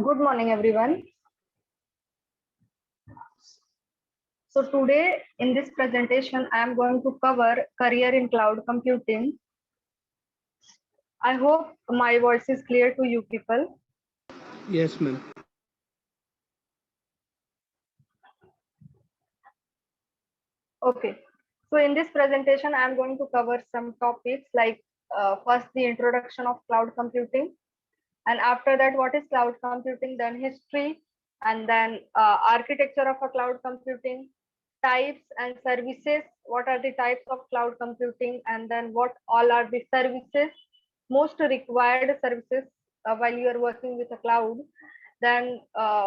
Good morning, everyone. So today in this presentation, I am going to cover career in cloud computing. I hope my voice is clear to you people. Yes, ma'am. Okay. So in this presentation, I am going to cover some topics like first the introduction of cloud computing, and after that what is cloud computing, then history, and then architecture of a cloud computing, types and services, what are the types of cloud computing, and then what all are the services, most required services while you are working with a cloud, then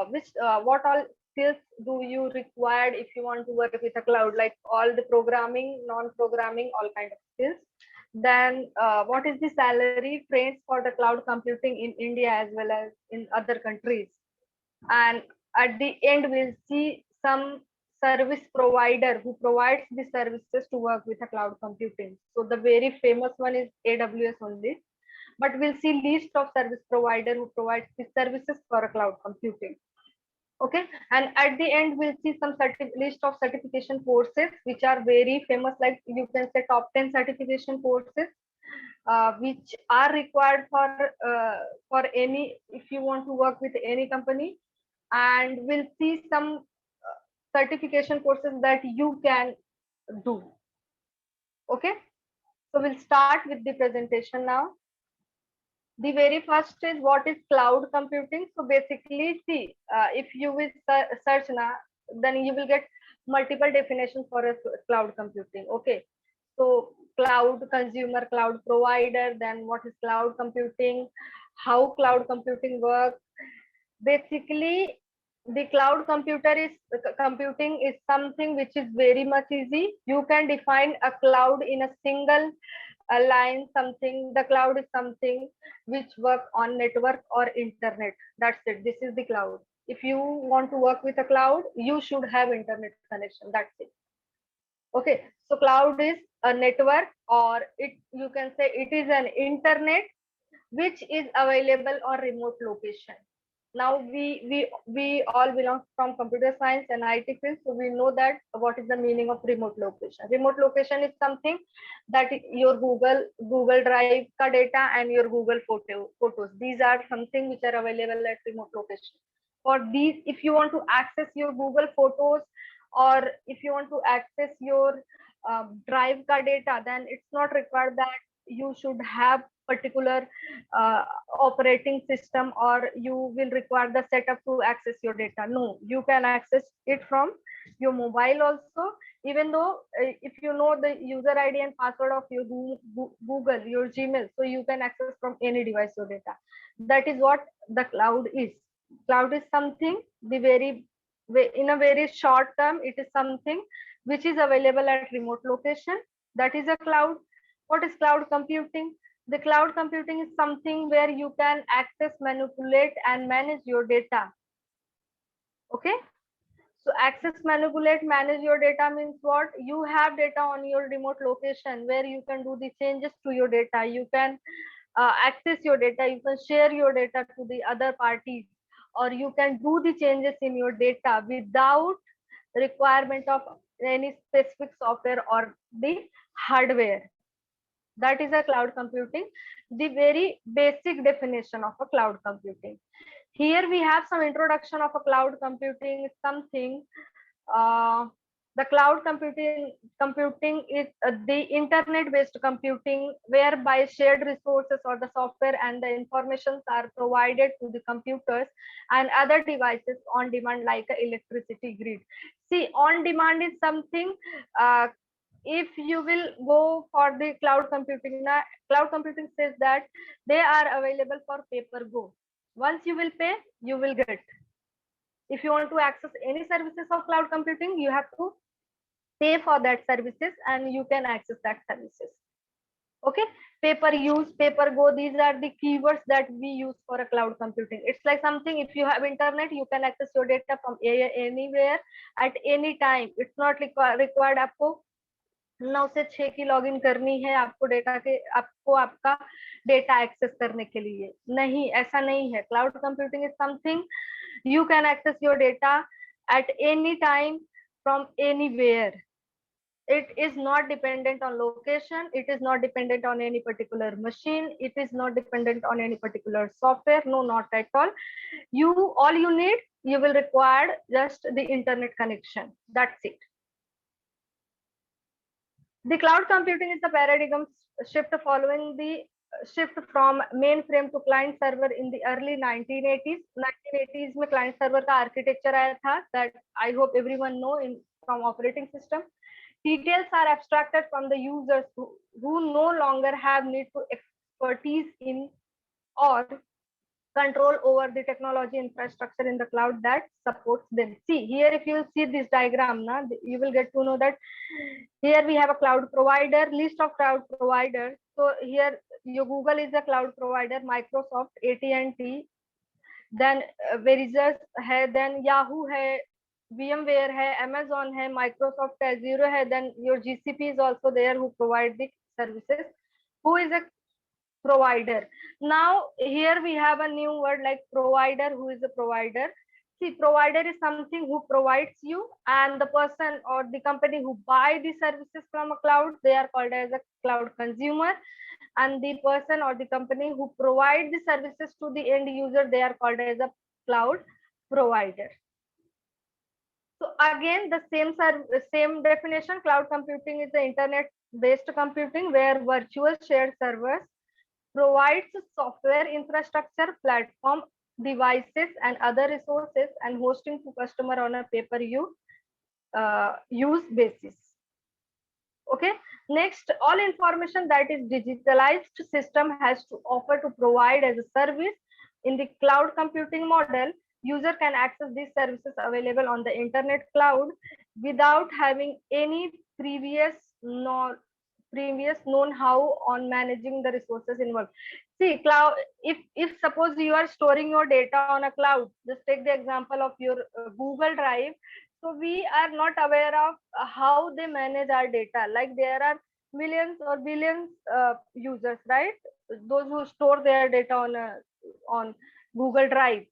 which what all skills do you required if you want to work with a cloud, like all the programming, non-programming, all kind of skills. Then what is the salary trends for the cloud computing in India as well as in other countries? And at the end, we'll see some service provider who provides the services to work with a cloud computing. So the very famous one is AWS only, but we'll see list of service provider who provides the services for a cloud computing. Okay, and at the end we'll see some list of certification courses which are very famous, like you can say top 10 certification courses which are required for any, if you want to work with any company. And we'll see some certification courses that you can do. Okay, so we'll start with the presentation now. The very first is what is cloud computing. So basically, see, if you will search now, then you will get multiple definitions for a cloud computing. Okay, so cloud consumer, cloud provider, then what is cloud computing, how cloud computing works. Basically, the cloud computing is something which is very much easy. You can define a cloud in a single line. Something, the cloud is something which work on network or internet. That's it. This is the cloud. If you want to work with a cloud, you should have internet connection. That's it. Okay, so cloud is a network, or it, you can say it is an internet which is available on remote location. Now we all belong from computer science and IT field, so we know that what is the meaning of remote location. Remote location is something that your Google Drive ka data and your Google photos, these are something which are available at remote location. For these, if you want to access your Google photos, or if you want to access your drive ka data, then it's not required that you should have particular operating system, or you will require the setup to access your data. No, you can access it from your mobile also, even though if you know the user ID and password of your Google, your Gmail, so you can access from any device your data. That is what the cloud is. Cloud is something, the very, in a very short term, it is something which is available at remote location. That is a cloud. What is cloud computing? The cloud computing is something where you can access, manipulate, and manage your data. Okay, so access, manipulate, manage your data means what? You have data on your remote location where you can do the changes to your data. You can access your data, you can share your data to the other parties, or you can do the changes in your data without requirement of any specific software or the hardware. That is a cloud computing, the very basic definition of a cloud computing. Here we have some introduction of a cloud computing. Something, the cloud computing is the internet based computing, whereby shared resources or the software and the informations are provided to the computers and other devices on demand, like a electricity grid. See, on demand is something, if you will go for the cloud computing, cloud computing says that they are available for pay per go. Once you will pay, you will get. If you want to access any services of cloud computing, you have to pay for that services and you can access that services. Okay, pay per use, pay per go, these are the keywords that we use for a cloud computing. It's like something, if you have internet, you can access your data from anywhere at any time. It's not required आपको 9 से 6 की login करनी है आपको आपका data access करने के लिए। नहीं, ऐसा नहीं है। Cloud computing is something you can access your data at any time from anywhere. It is not dependent on location, it is not dependent on any particular machine, it is not dependent on any particular software. No, not at all. All you need, you will require just the internet connection. That's it. The cloud computing is the paradigm shift following the shift from mainframe to client server in the early 1980s. 1980s में client server का architecture आया था, that I hope everyone know in from operating system. Details are abstracted from the users who no longer have need to expertise in or control over the technology infrastructure in the cloud that supports them. See here, if you see this diagram, you will get to know that here we have a cloud provider, list of cloud providers. So here your Google is a cloud provider, Microsoft, AT&T, then Verizon है, then Yahoo है, VMware है, Amazon है, Microsoft Azure है, then your GCP is also there who provide the services. Who is a provider? Now here we have a new word like provider. Who is a provider? See, provider is something who provides you, and the person or the company who buy the services from a cloud, they are called as a cloud consumer, and the person or the company who provide the services to the end user, they are called as a cloud provider. So again, the same definition. Cloud computing is the internet based computing where virtual shared servers provides software infrastructure, platform, devices, and other resources, and hosting to customer on a pay-per-use basis. Okay. Next, all information that is digitalized system has to offer to provide as a service. In the cloud computing model, user can access these services available on the internet cloud without having any previous known how on managing the resources involved. See, cloud, if suppose you are storing your data on a cloud, just take the example of your Google Drive. So we are not aware of how they manage our data. Like there are millions or billions users, right? Those who store their data on Google Drive.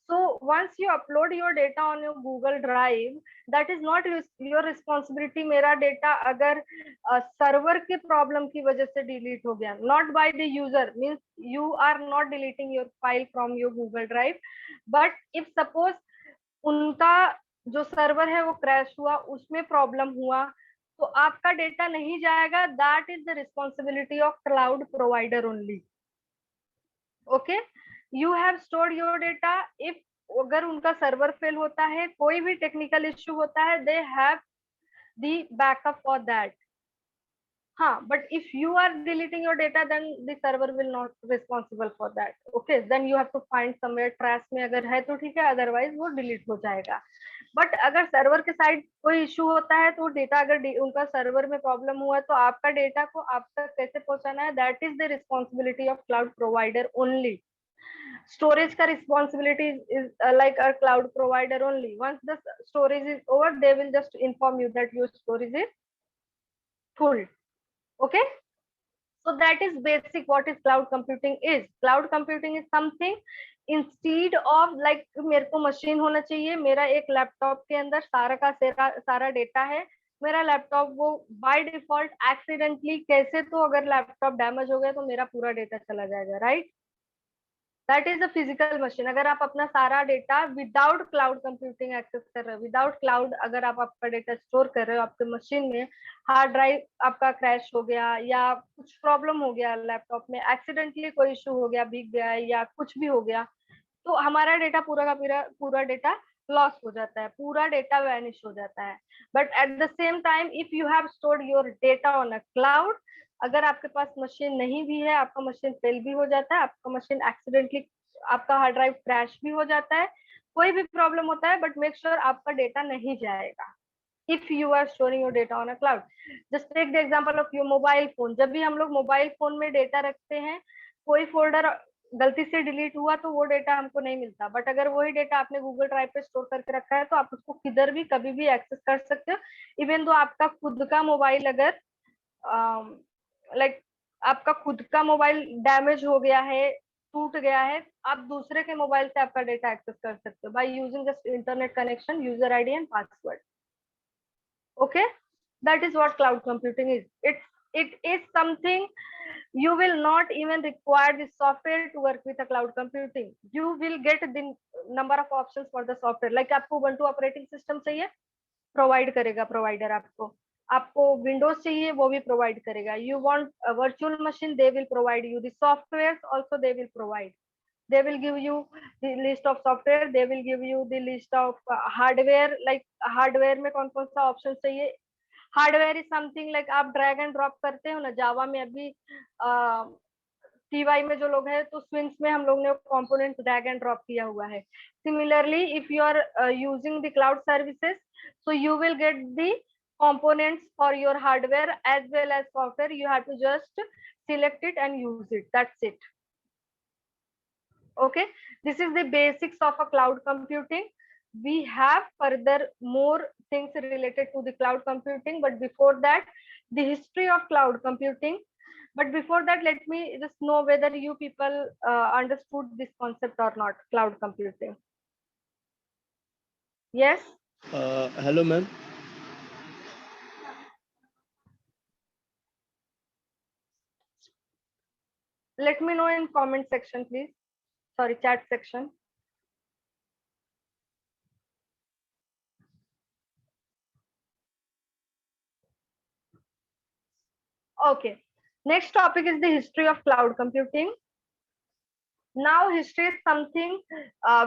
So once you upload your data on your Google Drive, that is not your responsibility. मेरा data अगर server के problem की वजह से delete हो गया, not by the user, means you are not deleting your file from your Google Drive, but if suppose उनका जो सर्वर है वो क्रैश हुआ, उसमें प्रॉब्लम हुआ, तो आपका डेटा नहीं जाएगा. That is the responsibility of cloud provider only. Okay, you have stored your data. If अगर उनका सर्वर फेल होता है, कोई भी टेक्निकल इश्यू होता है, they have the backup for that. हाँ, but if you are deleting your data, then the server will not responsible for that. Okay, then you have to find somewhere trash में अगर है तो ठीक है, otherwise वो delete हो जाएगा. बट अगर सर्वर के साइड कोई इशू होता है तो डेटा अगर उनका सर्वर में प्रॉब्लम हुआ तो आपका डेटा को आप तक कैसे पहुंचाना है, that is the responsibility of cloud provider only. Storage का responsibility is like a cloud provider only. Once the storage is over, they will just inform you that your storage is full. Okay, so that is basic what is cloud computing is. Cloud computing is something instead of like मेरे को machine होना चाहिए, मेरा एक laptop के अंदर सारा का सारा डेटा है, मेरा लैपटॉप वो बाय डिफॉल्ट एक्सीडेंटली कैसे, तो अगर लैपटॉप डैमेज हो गया तो मेरा पूरा डेटा चला जाएगा, right? That is a physical machine. अगर आप अपना सारा data without cloud computing access कर रहे हो, विदाउट क्लाउड अगर आप आपका डेटा स्टोर कर रहे हो आपके मशीन में, हार्ड ड्राइव आपका क्रैश हो गया या कुछ प्रॉब्लम हो गया, लैपटॉप में एक्सीडेंटली कोई इशू हो गया, भीग गया या कुछ भी हो गया, तो हमारा डेटा पूरा का पूरा डेटा लॉस हो जाता है, पूरा डेटा वैनिश हो जाता है. But at the same time if you have stored your data on a cloud, अगर आपके पास मशीन नहीं भी है, आपका मशीन फेल भी हो जाता है, आपका मशीन एक्सीडेंटली, आपका हार्ड ड्राइव क्रैश भी हो जाता है, कोई भी प्रॉब्लम होता है, बट मेक श्योर आपका डेटा नहीं जाएगा if you are storing your data on a cloud. Just take the example of your mobile phone. जब भी हम लोग मोबाइल फोन में डेटा रखते हैं, कोई फोल्डर गलती से डिलीट हुआ तो वो डेटा हमको नहीं मिलता, बट अगर वही डेटा आपने गूगल ड्राइव पे स्टोर करके रखा है तो आप उसको किधर भी कभी भी एक्सेस कर सकते हो. इवन दो आपका खुद का मोबाइल अगर लाइक आपका खुद का मोबाइल डैमेज हो गया है, टूट गया है, आप दूसरे के मोबाइल से आपका डेटा एक्सेस कर सकते हो by using just internet connection, user ID and password. Okay, that is what cloud computing is. It is something you will not even require the software to work with a cloud computing. You will get the number of options for the software. Like आपको Ubuntu operating system चाहिए, provide करेगा provider आपको. आपको Windows चाहिए, वो भी provide करेगा. You want a virtual machine, they will provide you. The softwares also they will provide. They will give you the list of software, they will give you the list of hardware. Like hardware में कौन कौन सा option चाहिए. Hardware is something like आप drag and drop करते हो ना, जावा में अभी टीवाई में जो लोग हैं तो स्विंग्स में हम लोग ने कंपोनेंट ड्रैग एंड ड्रॉप किया हुआ है. Similarly if you are using the cloud services, so you will get the components for your hardware as well as software. You have to just select it and use it, that's it. Okay, this is the basics of a cloud computing. We have further more things related to the cloud computing, but before that, the history of cloud computing. But before that, let me just know whether you people understood this concept or not, cloud computing. Yes? Hello, ma'am. Let me know in comment section, please. Sorry, chat section. Okay. Next topic is the history of cloud computing. Now history is something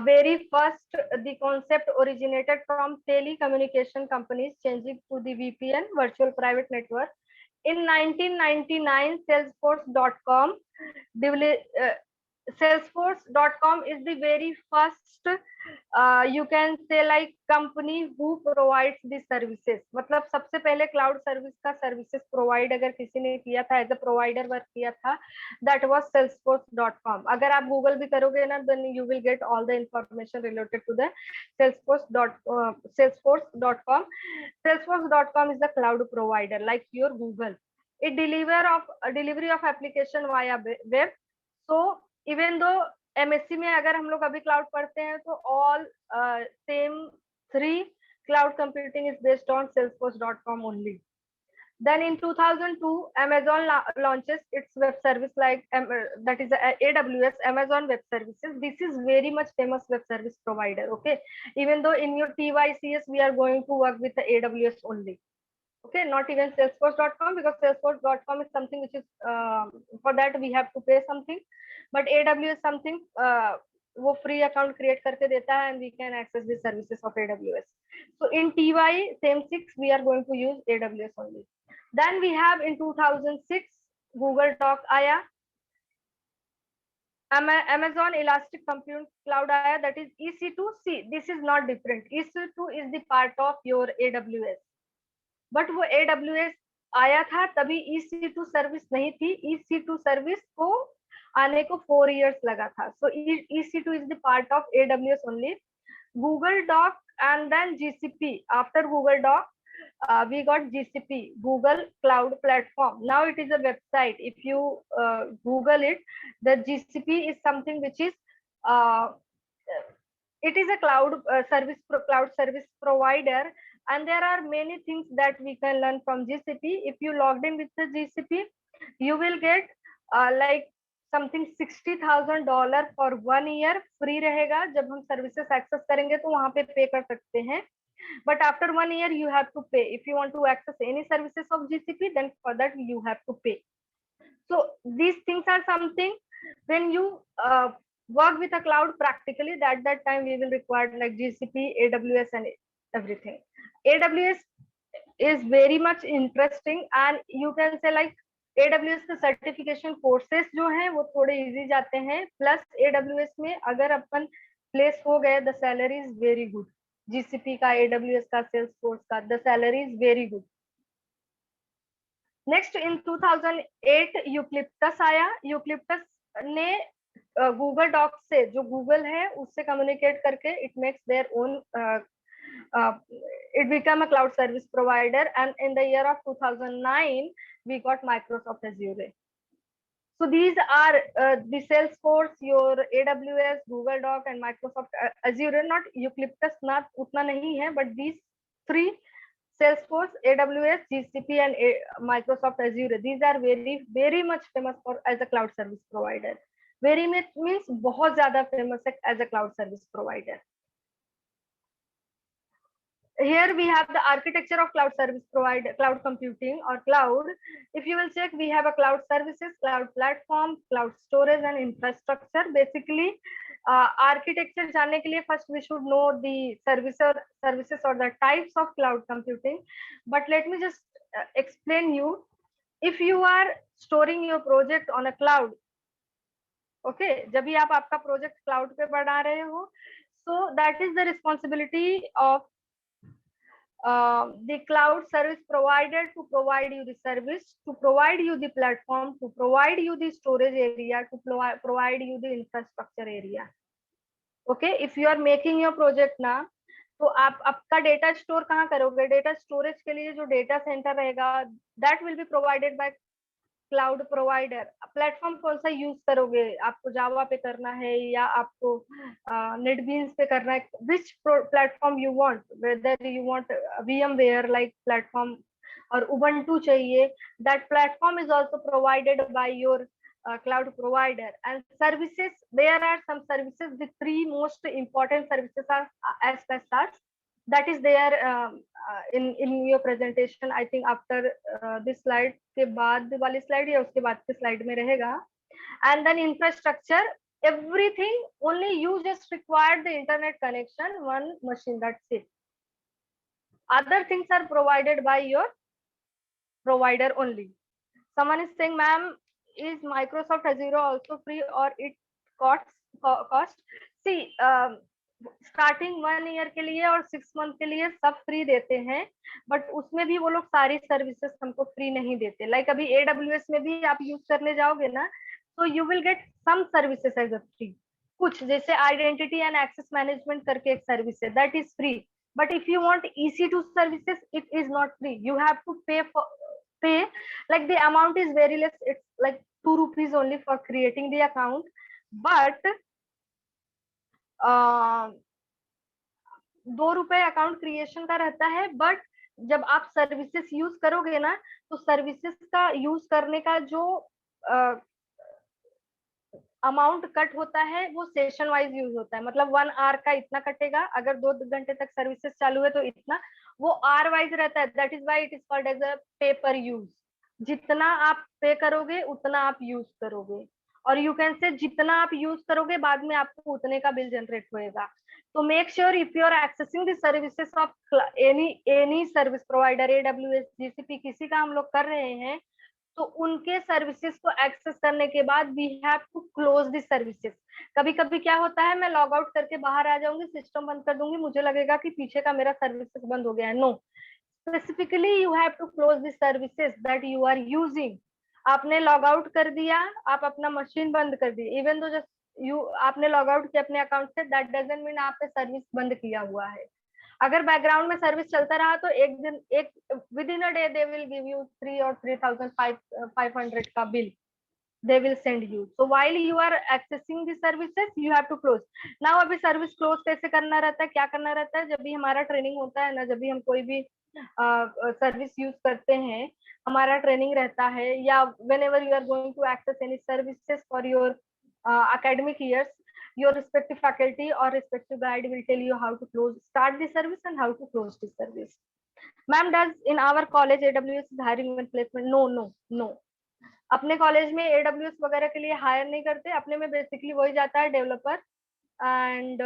very first the concept originated from telecommunication companies changing to the VPN, virtual private network. In 1999, salesforce.com salesforce.com is the very first you can say like company who provides the services. मतलब सबसे पहले cloud service का services provide अगर किसी ने किया था, as a provider work किया था, दैट वाज salesforce.com. अगर आप गूगल भी करोगे ना, then you will get all the information related to the salesforce.com. salesforce.com is the cloud provider like your Google. It delivery of application via web. So even though MSc में अगर हम लोग अभी क्लाउड पढ़ते हैं तो all same 3 cloud computing is based on salesforce.com only. Then in 2002, Amazon launches its web service like that is AWS, Amazon Web Services. This is very much famous web service provider. Okay, even though in your TYCS we are going to work with the AWS only. Okay, not even salesforce.com, because salesforce.com is something which is for that we have to pay something, but AWS something वो free account create करके देता है and we can access the services of AWS. So in TY same 6 we are going to use AWS only. Then we have in 2006 Google Doc आया, Amazon Elastic Compute Cloud आया, that is EC2. See, this is not different. EC2 is the part of your AWS. But वो AWS आया था तभी EC2 service नहीं थी. EC2 service को आने को 4 years लगा था. So EC2 is the part of AWS only. Google Doc and then GCP. After Google Doc, we got GCP, Google Cloud Platform. Now it is a website. If you Google it, the GCP is something which is it is a cloud service provider, and there are many things that we can learn from GCP. If you logged in with the GCP, you will get like something $60,000 for 1 year free रहेगा. जब हम services access करेंगे तो वहाँ पे pay कर सकते हैं, but after 1 year you have to pay. If you want to access any services of GCP, then for that you have to pay. So these things are something when you work with a cloud practically, that time we will require like GCP, AWS and everything. AWS is very much interesting, and you can say like AWS के certification courses जो हैं वो थोड़े easy जाते हैं. Plus AWS में अगर अपन place हो गए, the salary is very good. GCP का, AWS का, Salesforce का, the salary is very good. Next in 2008 eucalyptus आया. यूक्लिप्टस ने गूगल डॉक्स से, जो गूगल है उससे कम्युनिकेट करके it makes their own it became a cloud service provider, and in the year of 2009 we got Microsoft Azure. So these are the Salesforce, your AWS, Google Doc, and Microsoft Azure. Not Eucalyptus, not utna nahi hai, but these three: Salesforce, AWS, GCP, and Microsoft Azure. These are very much famous for as a cloud service provider. Very much means बहुत ज़्यादा famous as a cloud service provider. Here we have the architecture of cloud service provider, cloud computing or cloud. If you will check, we have a cloud services, cloud platform, cloud storage, and infrastructure. Basically, architecture जानने के लिए first we should know the services or the types of cloud computing. But let me just explain you. If you are storing your project on a cloud, okay, जब भी आप आपका project cloud पे बना रहे हो, so that is the responsibility of the cloud service provider to provide you the service, to provide you the platform, to provide you the storage area, to provide you the infrastructure area. Okay, if you are making your project ना, तो आप आपका data store कहाँ करोगे? Data storage के लिए जो data centre रहेगा, that will be provided by cloud provider. Platform कौन सा यूज करोगे? आपको जावा पे करना है या आपको नेटबीन्स पे करना है? Which platform you want, whether you want VMware like platform और उबंटू चाहिए, that platform is also provided by your cloud provider. And services, there are some services, the three most important services are as such, that is there in your presentation. I think after this slide के बाद वाली slide या उसके बाद के slide में रहेगा. And then infrastructure, everything, only you just require the internet connection, one machine, that's it. Other things are provided by your provider only. Someone is saying, ma'am, is Microsoft Azure also free or it cost? See, starting 1 year के लिए और 6 month के लिए सब free देते हैं, but उसमें भी वो लोग सारी सर्विसेज हमको फ्री नहीं देते. लाइक अभी AWS में भी आप यूज करने जाओगे ना, तो you will get some services as a free. कुछ जैसे आइडेंटिटी एंड एक्सेस मैनेजमेंट करके एक सर्विस है, that is free. But if you want EC2 services, it is not free. You have to pay like the amount is very less. It's like 2 rupees only for creating the account, but 2 रुपए account creation का रहता है. But जब आप services use करोगे ना, तो services का यूज करने का जो अमाउंट कट होता है वो सेशन वाइज यूज होता है. मतलब 1 आवर का इतना कटेगा, अगर 2 घंटे तक सर्विसेज चालू है तो इतना, वो आवर वाइज रहता है. That is why it is called as a pay per use. जितना आप पे करोगे उतना आप यूज करोगे, और यू कैन से जितना आप यूज करोगे बाद में आपको उतने का बिल जनरेट होएगा. तो make sure if you are accessing the services of any service provider, AWS, GCP, किसी का हम लोग कर रहे हैं, तो उनके सर्विसेज को एक्सेस करने के बाद we have to close the services. कभी कभी क्या होता है, मैं लॉग आउट करके बाहर आ जाऊंगी, सिस्टम बंद कर दूंगी, मुझे लगेगा कि पीछे का मेरा सर्विसेज बंद हो गया है. No, specifically you have to close the services that you are using. आपने लॉग आउट कर दिया, आप अपना मशीन बंद कर दी, इवन दो जस्ट आपने लॉग आउट किया अपने अकाउंट से, दैट डजंट मीन आपने सर्विस बंद किया हुआ है. अगर बैकग्राउंड में सर्विस चलता रहा तो एक दिन, एक with in a day they will give you 3 or 3,500 का bill they will send you. So while you are accessing the services, you have to close. Now अभी सर्विस क्लोज कैसे करना रहता है, क्या करना रहता है? जब भी हमारा ट्रेनिंग होता है ना, जब भी हम कोई भी सर्विस यूज करते हैं, हमारा ट्रेनिंग रहता है, या whenever you are going to access any services for your academic years, your respective faculty or respective guide will tell you how to start the service and how to close the service. Ma'am, does in our college AWS is hiring and placement? No. अपने college में AWS वगैरह के लिए higher नहीं करते. अपने में basically वही जाता है, डेवलपर एंड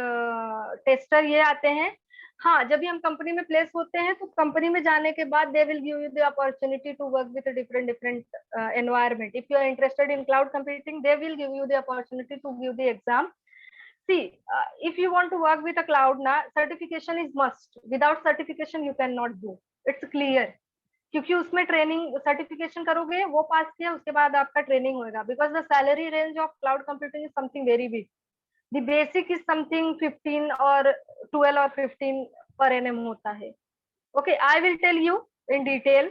टेस्टर, ये आते हैं. हाँ, जब भी हम कंपनी में प्लेस होते हैं तो कंपनी में जाने के बाद they will give you the opportunity to work with different environment. If you are interested in cloud computing, they will give you the opportunity to give the exam. See, if you want to work with a cloud na, certification is must. Without certification you cannot do. It's clear. क्योंकि उसमें training, certification करोगे, वो पास किया, उसके बाद आपका training होगा. Because the salary range of cloud computing is something very big. The basic is something 15 or 12 or 15 per annum होता है. Okay, I will tell you in detail.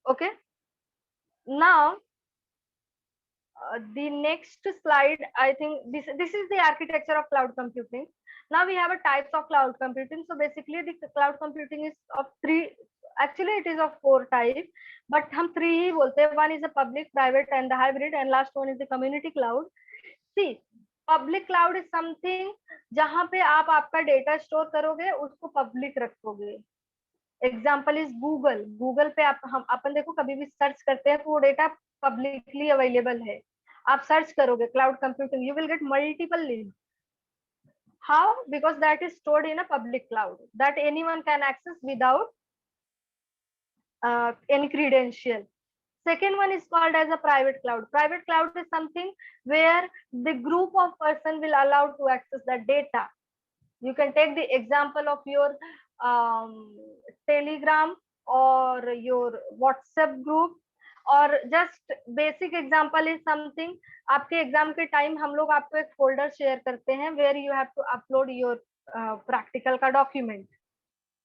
Okay, now the next slide, I think this is the architecture of cloud computing. Now we have a types of cloud computing. So basically the cloud computing is of three, actually it is of four types, but हम three ही बोलते हैं. One is the public, private and the hybrid, and last one is the community cloud. See, public cloud is something जहां पे आप आपका data store करोगे, उसको public रखोगे. Example is Google. गूगल पे आप हम अपन देखो कभी भी सर्च करते हैं तो वो डेटा पब्लिकली अवेलेबल है. आप सर्च करोगे cloud computing, you will get multiple link. How? Because that is stored in a public cloud that anyone can access without any credential. Second one is called as a private cloud. Private cloud is something where the group of person will allow to access the data. You can take the example of your Telegram or your WhatsApp group, और just basic example is something, आपके exam के time हम लोग आपको एक folder share करते हैं where you have to upload your practical का document,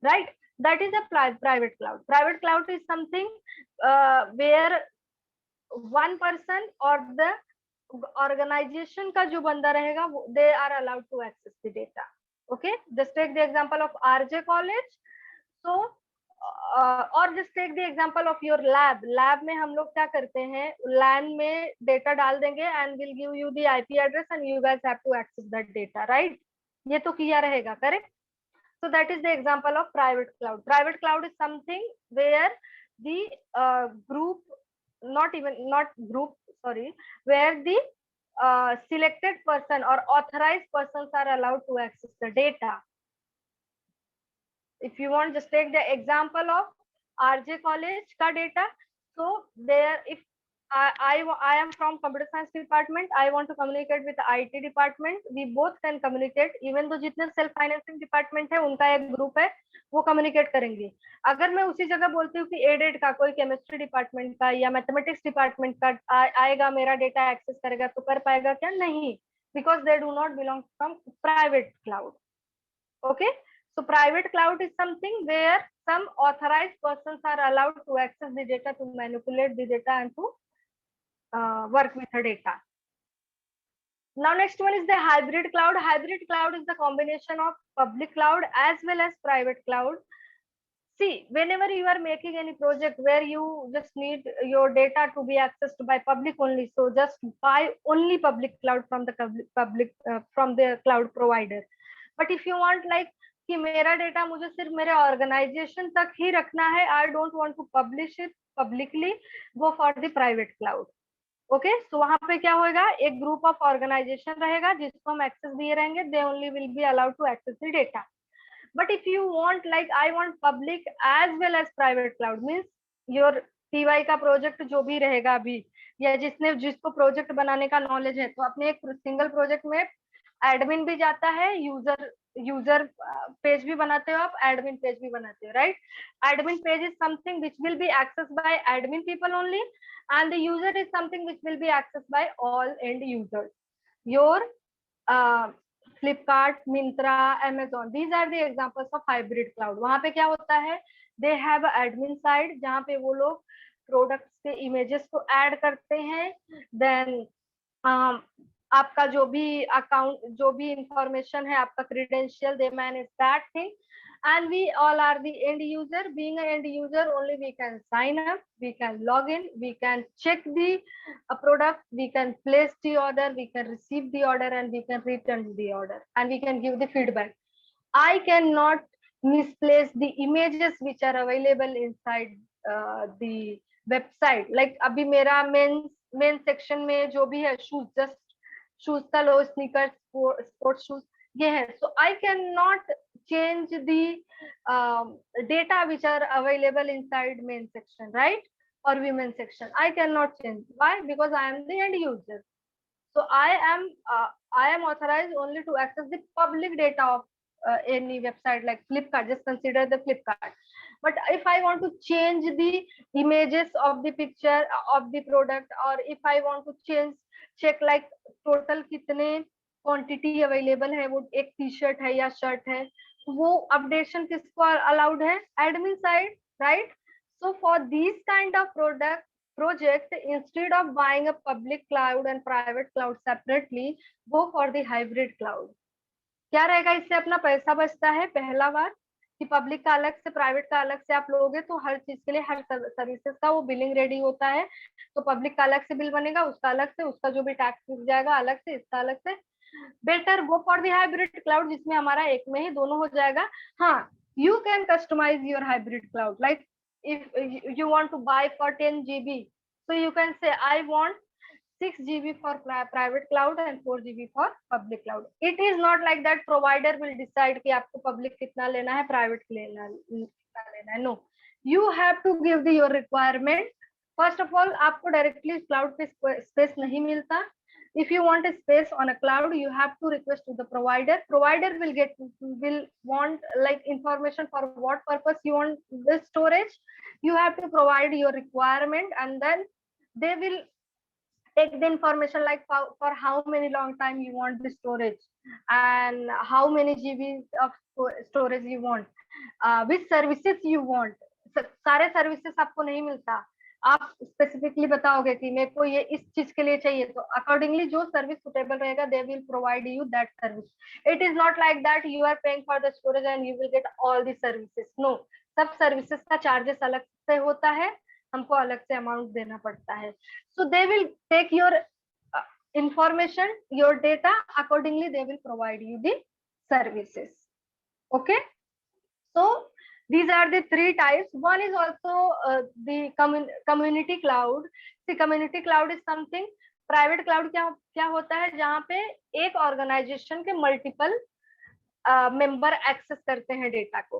right? That is a private cloud. Private cloud is something where one person or the organization का जो बंदा रहेगा they are allowed to access the data. Okay, just take the example of RJ college. So और just take the example of your lab. Lab में हम लोग क्या करते हैं, LAN में data डाल देंगे and will give you the IP address and you guys have to access that data, right? ये तो किया रहेगा, correct? So that is the example of private cloud. Private cloud is something where the group, where the selected person or authorized persons are allowed to access the data. If you want, just take the example of RJ college ka data. So there, if I am from computer science department, I want to communicate with the IT department, we both can communicate. Even though जितने self financing department है उनका एक group है, वो communicate करेंगे. अगर मैं उसी जगह बोलती हूँ कि एडेड का कोई chemistry department का या mathematics department का आएगा मेरा data access करेगा, तो कर पाएगा क्या? नहीं, because they do not belong from private cloud. Okay, so private cloud is something where some authorized persons are allowed to access the data, to manipulate the data and to work with the data. Now next one is the hybrid cloud. Hybrid cloud is the combination of public cloud as well as private cloud. See, whenever you are making any project where you just need your data to be accessed by public only, so just buy only public cloud from the from the cloud provider. But if you want like कि मेरा data मुझे सिर्फ मेरे organisation तक ही रखना है, I don't want to publish it publicly, go for the private cloud. Okay, so वहां पे क्या होगा, एक ग्रुप ऑफ ऑर्गेनाइजेशन रहेगा जिसको हम एक्सेस दिए रहेंगे, they only will be allowed to access the data. But if you want like I want public as well as private cloud, means your TY का प्रोजेक्ट जो भी रहेगा अभी, या जिसको प्रोजेक्ट बनाने का नॉलेज है, तो अपने एक सिंगल प्रोजेक्ट में एडमिन भी जाता है, यूजर पेज भी बनाते हो आप, एडमिन पेज भी बनाते हो, right? Admin page is something which will be access by admin people only, and the user is something which will be accessed by all end users. Your Flipkart, Myntra, Amazon, these are the examples of hybrid cloud. वहां पे क्या होता है, they have a admin side जहाँ पे वो लोग products के इमेजेस को ऐड करते हैं, देन आपका जो भी अकाउंट, जो भी इंफॉर्मेशन है, आपका credential, they manage that thing, and we all are the end user. Being an end user only, we can sign up, we can log in, we can check the product, we can place the order, we can receive the order, and we can return the order, and we can give the feedback. I cannot misplace the images which are available inside the website. Like अभी मेरा main section में जो भी है, shoes, just shoes का लो, sneakers, sports shoes ये है, so I cannot change the data which are available inside main section, right, or women section. I cannot change. Why? Because I am the end user. So I am authorized only to access the public data of any website like Flipkart. Just consider the Flipkart. But if I want to change the images of the picture of the product, or if I want to check like total कितने quantity available है, वो एक T shirt है या shirt है, वो updation किसको allowed है? Admin side, right? So for these kind of project, instead of buying a public cloud and private cloud separately, go for the hybrid cloud. क्या रहेगा इससे? अपना पैसा बचता है पहला बात, कि पब्लिक का अलग से प्राइवेट का अलग से आप लोगे तो हर चीज के लिए, हर सर्विसेज का वो बिलिंग रेडी होता है। तो पब्लिक का अलग से बिल बनेगा, उसका अलग से, उसका जो भी टैक्स जाएगा अलग से, इसका अलग से। Better go for the hybrid cloud, जिसमें हमारा एक में ही दोनों हो जाएगा। हाँ, you can customize your hybrid cloud, like if you want to buy for 10 GB, so you can say I want 6 GB for private cloud and 4 GB for public cloud. It is not like that provider will decide कि आपको public कितना लेना है, private कितना लेना है. No, you have to give the your requirement. First of all, आपको directly cloud पे space नहीं मिलता. If you want a space on a cloud, you have to request to the provider. Provider will want like information for what purpose you want this storage. You have to provide your requirement, and then they will take the information like for how many long time you want the storage and how many GB of storage you want, which services you want. सारे services आपको नहीं मिलता, आप specifically बताओगे कि मेरे को ये इस चीज के लिए चाहिए, तो अकॉर्डिंगली जो सर्विस सुटेबल रहेगा they will provide you that service. It is not like that you are paying for the storage and you will get all the services. No, सब सर्विसेज का चार्जेस अलग से होता है, हमको अलग से अमाउंट देना पड़ता है. So they will take your information, your data, accordingly they will provide you the services. Okay, so these are the three types. One is also the community cloud. See, community cloud is something, private cloud क्या होता है, जहाँ पे एक organisation के multiple member access करते हैं data को.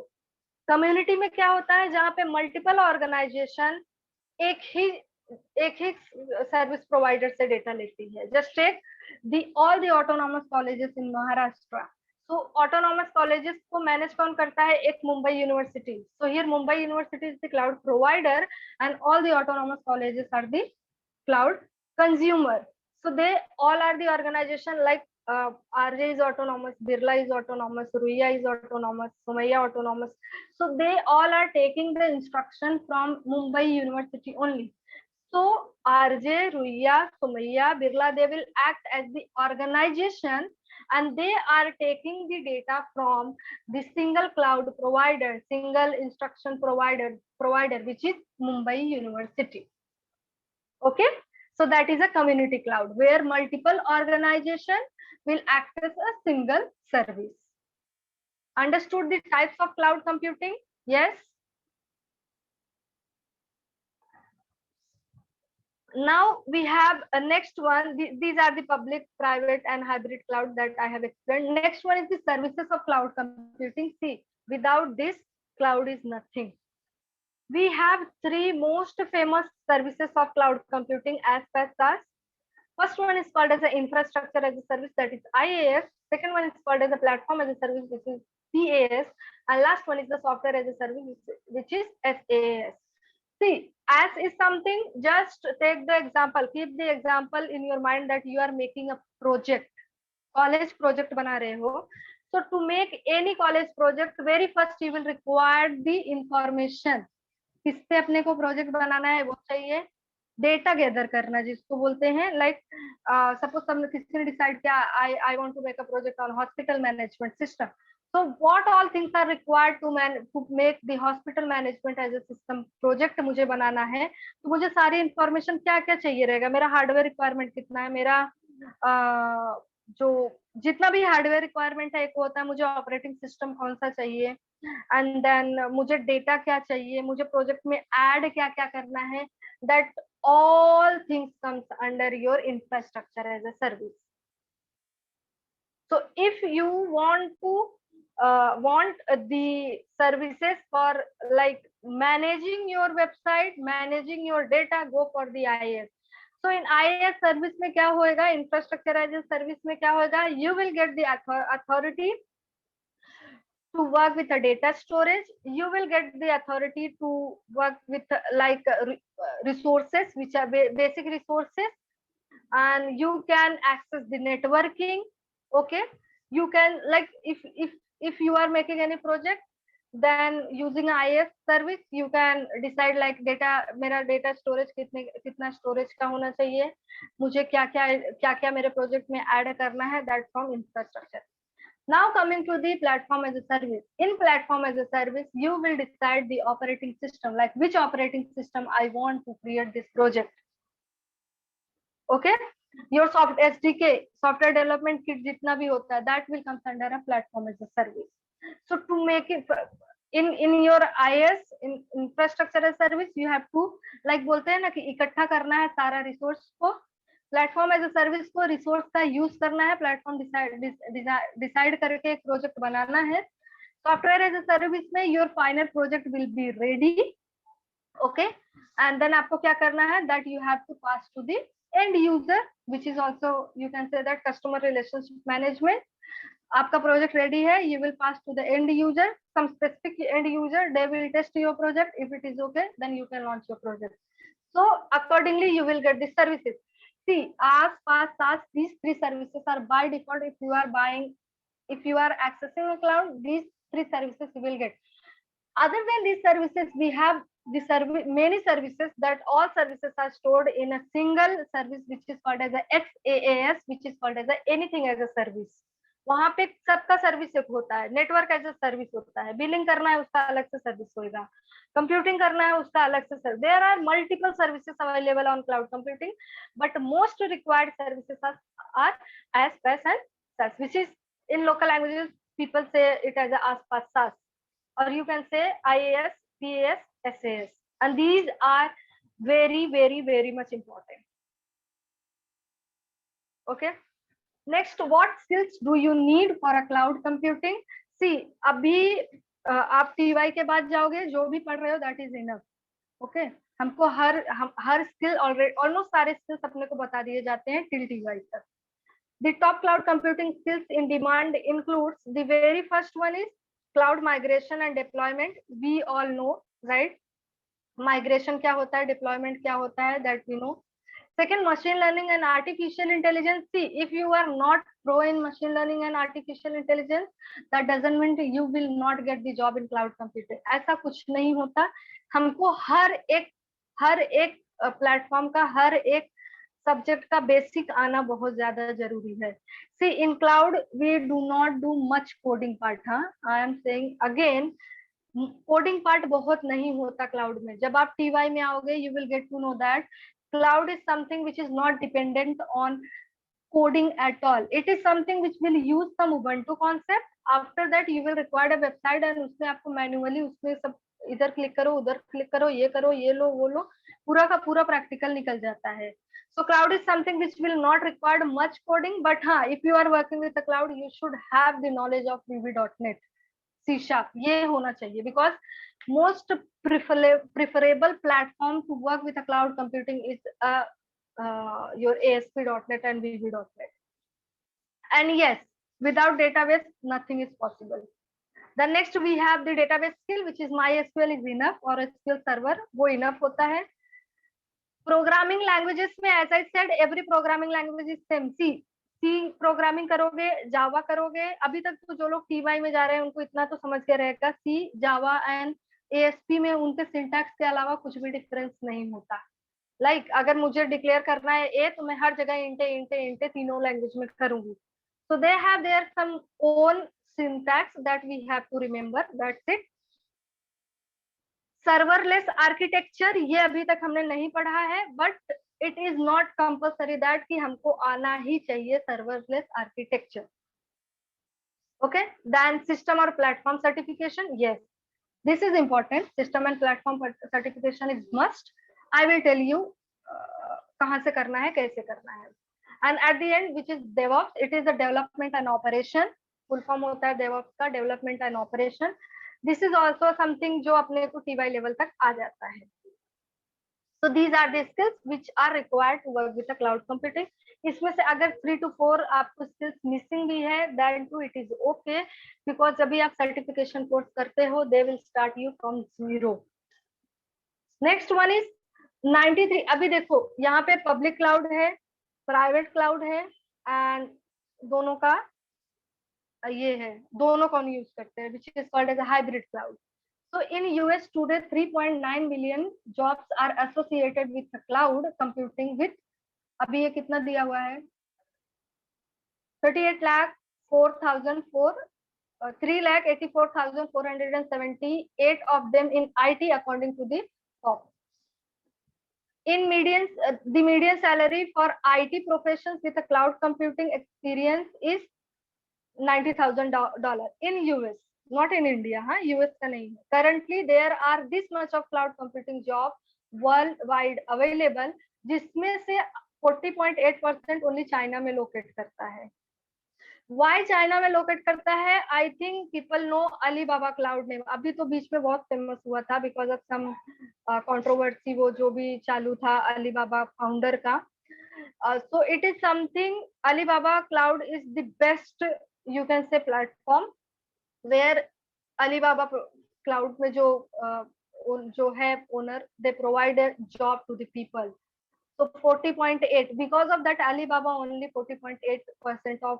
कम्युनिटी में क्या होता है, जहाँ पे मल्टीपल ऑर्गेनाइजेशन एक ही सर्विस प्रोवाइडर से डेटा लेती है. Just take all the autonomous colleges in Maharashtra. तो ऑटोनॉमस कॉलेजेस को मैनेज कौन करता है? एक Mumbai university. So here Mumbai university is the cloud provider and all the autonomous colleges are the cloud consumer. So they all are the organization like RJ is autonomous, Birla is autonomous, Ruia is autonomous, Somaiya autonomous. So they all are taking the instruction from Mumbai University only. So RJ, Ruia, Somaiya, Birla, they will act as the organization and they are taking the data from the single cloud provider, single instruction provider, which is Mumbai University. Okay. So that is a community cloud where multiple organizations will act as a single service. Understood the types of cloud computing? Yes. Now we have a next one. These are the public, private, and hybrid cloud that I have explained. Next one is the services of cloud computing. See, without this, cloud is nothing. We have three most famous services of cloud computing as per SAS. First one is called as the infrastructure as a service, that is IaaS. Second one is called as a platform as a service, which is PaaS. And last one is the software as a service, which is SaaS. See, as is something, just take the example, keep the example in your mind that you are making a project, college project बना रहे हो. So to make any college project, very first you will require the information. किससे अपने को project बनाना है वो चाहिए, डेटा गैदर करना जिसको बोलते हैं. लाइक सपोज सबने किसी ने डिसाइड किया I want to make a project on hospital management system. So what all things are required to make the hospital management as a system project मुझे बनाना है. तो मुझे सारी इंफॉर्मेशन क्या क्या चाहिए रहेगा, मेरा हार्डवेयर रिक्वायरमेंट कितना है, मेरा जो जितना भी हार्डवेयर रिक्वायरमेंट है, एक होता है मुझे ऑपरेटिंग सिस्टम कौन सा चाहिए, एंड देन मुझे डेटा क्या चाहिए, मुझे प्रोजेक्ट में ऐड क्या क्या करना है. That all things comes under your infrastructure as a service. So if you want to want the services for like managing your website, managing your data, go for the IaaS. So in IaaS service में क्या होएगा, infrastructure as a service में क्या होएगा, you will get the authority to work with the data storage. You will get the authority to work with like resources, which are basic resources, and you can access the networking. Okay, you can, like if if you are making any project, then using IaaS service you can decide like data, मेरा data storage कितना storage का होना चाहिए, मुझे क्या क्या मेरे project में add करना है, that from infrastructure. Now coming to the platform as a service. In platform as a service, you will decide the operating system, like which operating system I want to create this project. Okay, your SDK, software development kit जितना भी होता है, that will come under a platform as a service. So to make it in your IaaS, in infrastructure as service, you have to, like बोलते हैं ना कि इकट्ठा करना है सारा रिसोर्स को, प्लेटफॉर्म एज अ सर्विस को रिसोर्स का यूज करना है, प्लेटफॉर्म डिसाइड करके एक प्रोजेक्ट बनाना है. सॉफ्टवेयर एज अ सर्विस में your final project will be ready. Okay, and then आपको क्या करना है, that you have to pass to the end user, which is also you can say that customer relationship management. आपका project ready है, you will pass to the end user, some specific end user, they will test your project. If it is okay, then you can launch your project. So accordingly you will get the services. See, IaaS, PaaS, SaaS, these three services are by default. If you are buying, if you are accessing a cloud, these three services you will get. Other than these services, we have the many services, that all services are stored in a single service which is called as a XaaS, which is called as a anything as a service. वहां पे सबका service एक होता है, network as a service होता है, billing करना है उसका अलग से सर्विस होगा, कंप्यूटिंग करना है उसका अलग से service. There are multiple services available on cloud computing, but most required services are IaaS, PaaS and SaaS, which is in local languages people say it as a IaaS, PaaS, SaaS, or you can say IaaS, PaaS, SaaS, and these are very very very much important. Okay, next, what skills do you need for a cloud computing? See, अभी आप TY के बाद जाओगे, जो भी पढ़ रहे हो that is enough. Okay, हमको हर स्किल ऑलरेडी ऑलमोस्ट सारे स्किल्स अपने को बता दिए जाते हैं till TY तक. The top cloud computing skills in demand includes, the very first one is cloud migration and deployment. We all know, right? Migration क्या होता है, deployment क्या होता है, that we know. Second, machine learning and artificial intelligence. See, if you are not pro in machine learning and artificial intelligence, that doesn't mean you will not get the job in cloud computing. ऐसा कुछ नहीं होता. हमको हर एक platform का हर एक subject का basic आना बहुत ज्यादा जरूरी है. See, in cloud we do not do much coding part. I am saying again, coding part बहुत नहीं होता क्लाउड में. जब आप TY में आओगे, you will get to know that cloud is something which is not dependent on coding at all. It is something which will use some Ubuntu concept. After that you will require a website, and उसमें आपको manually उसमें सब इधर click करो, उधर click करो, ये करो, ये लो, वो लो, पूरा का पूरा प्रैक्टिकल निकल जाता है. So cloud is something which will not require much coding, but हाँ, if you are working with the cloud, you should have the knowledge of VB.NET, C#, ये होना चाहिए, because most preferable platform to work with a cloud computing is your ASP.NET and VB.NET. And yes, without database, nothing is possible. The next we have the database skill, which is MySQL is enough, or SQL Server, वो enough होता है. Programming languages में, as I said, every programming language is same. C programming करोगे, जावा करोगे. अभी तक तो जो लोग TY में जा रहे हैं उनको इतना तो समझ के रहेगा, C, जावा एंड ASP में उनके सिंटैक्स के अलावा कुछ भी डिफरेंस नहीं होता. लाइक अगर मुझे डिक्लेयर करना है A, तो मैं हर जगह इंटे तीनों लैंग्वेज में करूंगी. So they have their some own syntax that we have to remember. That's it. Serverless architecture, ये अभी तक हमने नहीं पढ़ा है, but it is not compulsory that कि हमको आना ही चाहिए serverless architecture. Okay, then system और platform certification. Yes, this is important. System and platform certification is must. I will tell you कहाँ से करना है, कैसे करना है. And at the end, which is DevOps, it is a development and operation. Full form होता है DevOps का, development and operation. This is also something जो अपने को TY लेवल तक आ जाता है. So these are the skills which are required to work with the cloud computing. इसमें से अगर 3 to 4 आपको skills missing भी है, then too it is okay, because जब भी आप certification course करते हो, they will start you from 0. Next one is 93. अभी देखो यहाँ पे public cloud है, private cloud है, and दोनों का ये है, दोनों कौन यूज करते हैं, which is called as a hybrid cloud. So in US today 3.9 million jobs are associated with the cloud computing with, अभी ये कितना दिया हुआ है, 38 lakh 3,84,478 of them in IT according to the top. In median, the median salary for IT professions with a cloud computing experience is $90,000 in US, not in India. हाँ, US का नहीं है. Currently there are this much of cloud computing job worldwide available, जिसमें से 40.8% only China में locate करता है. Y China में लोकेट करता है, I think people know Alibaba cloud name. अभी तो बीच में बहुत फेमस हुआ था बिकॉज ऑफ सम कंट्रोवर्सी, वो जो भी चालू था अलीबाबा फाउंडर का. So it is something, Alibaba cloud is the best you can say platform where Alibaba cloud में जो है owner, they provide job to the people. So 40.8, because of that Alibaba only 40.8% of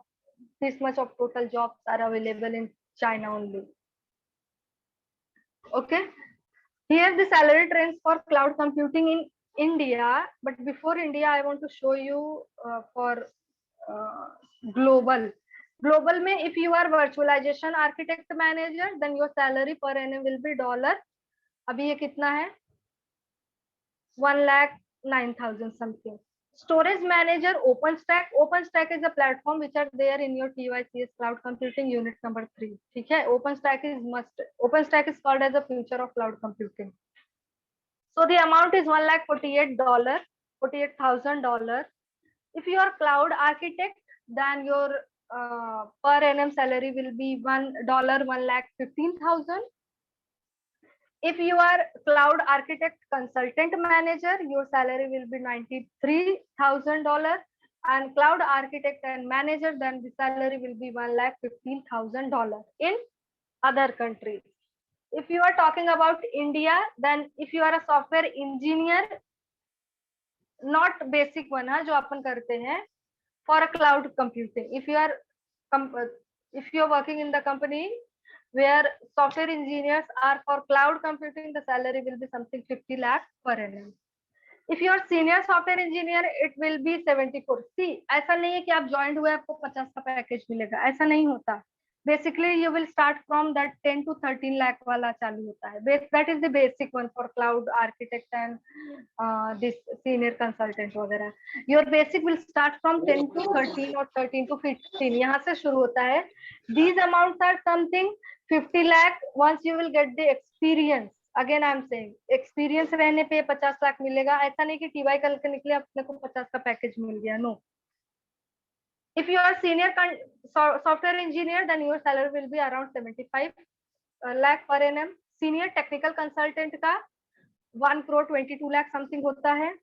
this much of total jobs are available in China only. Okay, here the salary trends for cloud computing in India, but before India I want to show you for global. Global में if you are virtualization architect manager, then your salary per annum will be $. अभी ये कितना है, 1,09,000 something. Storage manager OpenStack. OpenStack is a platform which are there in your TYCS cloud computing unit number 3. ठीक है, OpenStack is must. OpenStack is called as the future of cloud computing. So the amount is $1,48,000, $48,000. If you are cloud architect, then your per annum salary will be $1, 1,15,000. If you are cloud architect consultant manager, your salary will be $93,000, and cloud architect and manager, then the salary will be $1,15,000 in other countries. If you are talking about India, then if you are a software engineer, not basic one जो अपन करते हैं, for a cloud computing, if you are working in the company where software engineers are for cloud computing, the salary will be something 50 lakh per annum. If you are senior software engineer, it will be 74. See, ऐसा नहीं है कि आप join हुए आपको 50 का package मिलेगा, ऐसा नहीं होता. Basically you will start from that 10 to 13 lakh वाला चालू होता है. That is the basic one for cloud architect and this senior consultant वगैरह. Your basic will start from 10 to 13 or 13 to 15, यहाँ से शुरू होता है. These amounts are something 50 lakh once you will get the experience. Again I am saying, experience रहने पे 50 लाख मिलेगा, ऐसा नहीं कि टीवाई कल के निकले अपने को 50 का पैकेज मिल गया. No. If you are senior software engineer, then your salary will be around 75 lakh per annum. Senior technical consultant का 1 crore 22 lakh something होता है.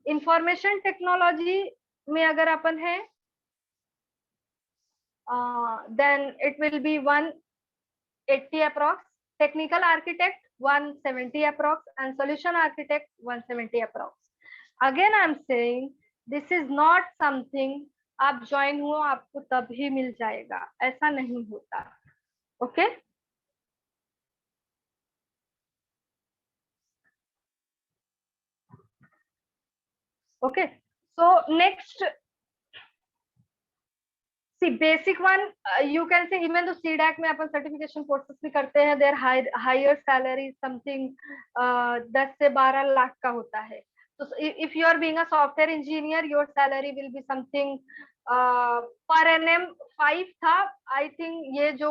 Information technology में अगर अपन है, then it will be 180 approx. Technical architect 170 approx, and solution architect 170 approx. Again I am saying, this is not something आप join हो आपको तभी मिल जाएगा, ऐसा नहीं होता. Okay, okay. So next, see basic one, you can say even तो सीडैक में अपन सर्टिफिकेशन कोर्सेस भी करते हैं, देयर हायर सैलरी समथिंग 10 से 12 लाख का होता है. So if you are being a software engineer, your salary will be something per annum 5 था. I think ये जो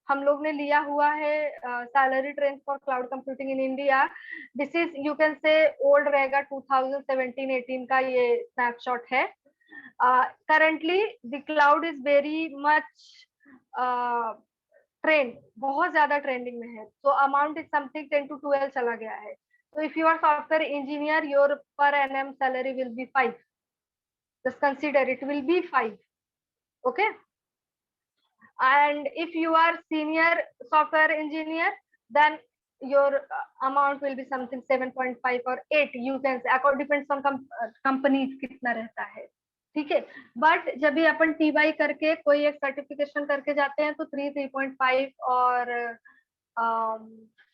हम लोग ने लिया हुआ है salary trend for cloud computing in India, this is you can से ओल्ड रहेगा, 2017-18 का ये स्नैपशॉट है. Currently the cloud is very much trend, बहुत ज्यादा ट्रेंडिंग में है. So amount is something 10 to 12 चला गया है. So if you are software engineer, your per annum salary will be 5. Just consider it will be 5. Okay. And if you are senior software engineer, then your amount will be something 7.5 or 8. You can say, according depends on company कितना रहता है. ठीक है। But जब भी अपन TY करके कोई एक सर्टिफिकेशन करके जाते हैं तो 3, 3.5 और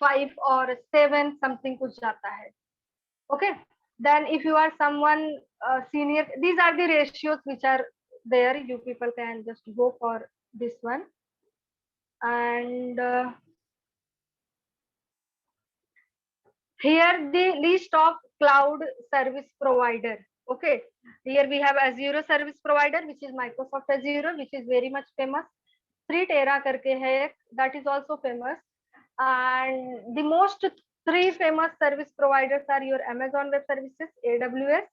5 और 7 समथिंग कुछ जाता है। Okay, then if you are someone senior, these are the ratios which are there. You people can just go for this one. And here the list of cloud service provider. Okay, here we have Azure service provider, which is Microsoft Azure, which is very much famous. Tera करके है, that is also famous. And the most 3 famous service providers are your Amazon Web Services, AWS,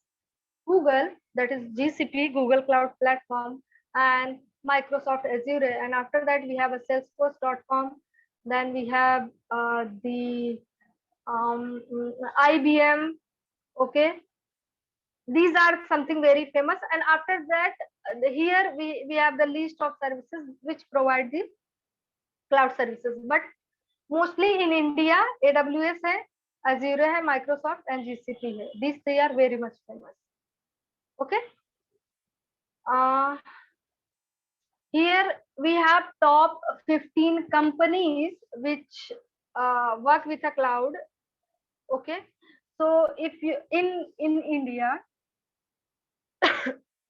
Google, that is GCP, Google Cloud Platform, and Microsoft Azure. And after that, we have a Salesforce.com. Then we have the IBM. Okay, these are something very famous. And after that, here we have the list of services which provide the cloud services. But mostly in India, AWS है, Azure है, Microsoft and GCP है. These 3 are very much famous. Okay. Here we have top 15 companies which work with a cloud. Okay, so if you in India,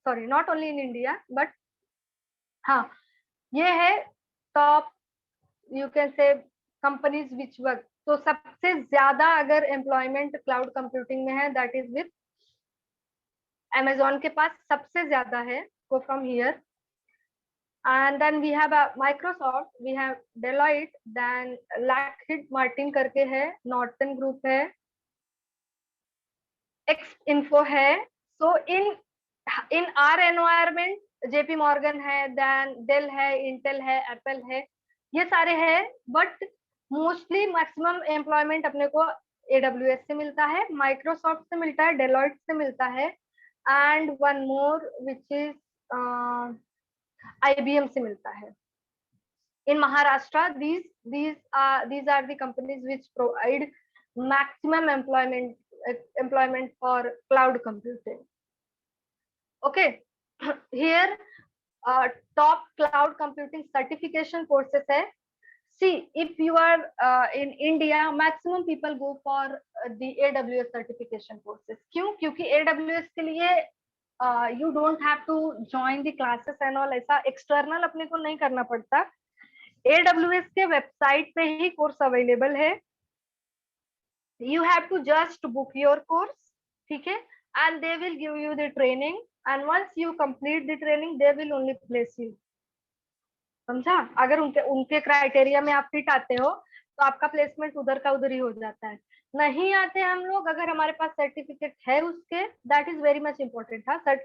sorry, not only in India, but हाँ, ये है top, you can say, companies which work. तो सबसे ज्यादा अगर employment cloud computing में है, that is with Amazon के पास सबसे ज्यादा है. Go from here. And then we have a Microsoft, we have Deloitte, then Lockheed Martin करके है, Norton Group है, X-Info है. So in our environment, JP Morgan है, then Dell है, Intel है, Apple है, ये सारे है. But mostly maximum employment अपने को AWS से मिलता है, Microsoft से मिलता है, Deloitte से मिलता है, and one more which is IBM से मिलता है. In Maharashtra, these are the companies which provide maximum employment for cloud computing. Okay, here top cloud computing certification courses hai. See, if you are in India, maximum people go for the AWS certification courses. क्यों? क्योंकि AWS के लिए you don't have to join the classes and all, ऐसा external अपने को नहीं करना पड़ता. AWS के वेबसाइट पे ही कोर्स अवेलेबल है. You have to just book your course, ठीक है, and they will give you the training, and once you complete the training, they will only place you. समझा? अगर उनके क्राइटेरिया में आप फिट आते हो तो आपका प्लेसमेंट उधर का उधर ही हो जाता है. नहीं आते हम लोग, अगर हमारे पास सर्टिफिकेट है उसके, that is very much important. हाँ,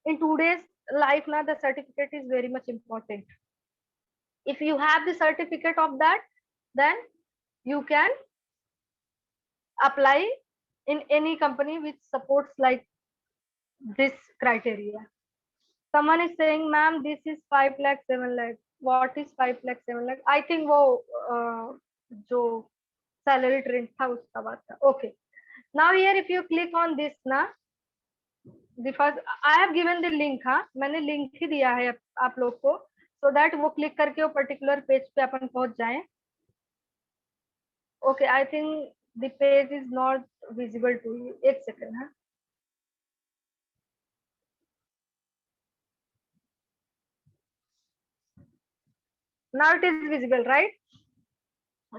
इन टूडेज लाइफ ना, the certificate is very much important. If you have the certificate of that, then you can apply in any company which supports like this criteria. Someone is saying, ma'am, this is 5 lakh, 7 lakh. What is 5 lakh, 7 lakh? I think वो जो salary trend था उसका बात था. Okay. Now here if you click on this ना, the first I have given the link. हाँ, मैंने link ही दिया है आप लोग को, so that वो click करके वो particular page पे अपन पहुंच जाएं. Okay, I think the page is not visible to you. एक second, हाँ. Now it is visible, right?